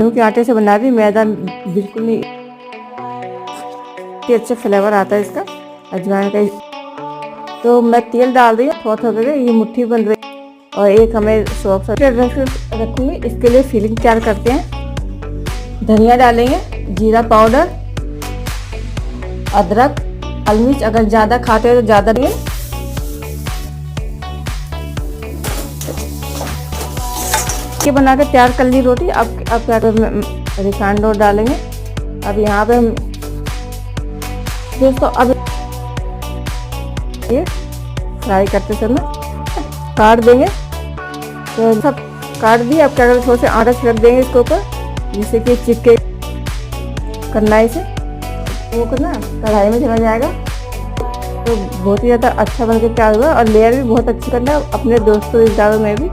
गेहूं के आटे से बना रही, मैदा बिल्कुल नहीं। अच्छा फ्लेवर आता है इसका अजवाइन का। तो मैं तेल डाल रही हूँ, थोड़ा थोड़ा करके ये मुट्ठी बन रही है। और एक हमें सौंफ रखूँगी। इसके लिए फिलिंग तैयार करते हैं। धनिया डालेंगे, जीरा पाउडर, अदरक, लाल मिर्च अगर ज़्यादा खाते हो तो ज़्यादा देंगे। ये बना के तैयार कर ली रोटी। अब क्या करें, रिफाइंड ऑयल डालेंगे। अब यहाँ पे हम दोस्तों अब ये फ्राई करते समय काट देंगे। तो सब काट दिए। अब क्या करें, थोड़े से आटा छिड़क देंगे इसके ऊपर, जिससे कि चिपके कढ़ाई से वो करना कढ़ाई में चला जाएगा। तो बहुत ही ज़्यादा अच्छा बन के तैयार हुआ और लेयर भी बहुत अच्छी करना है। अपने दोस्तों रिश्तेदारों में भी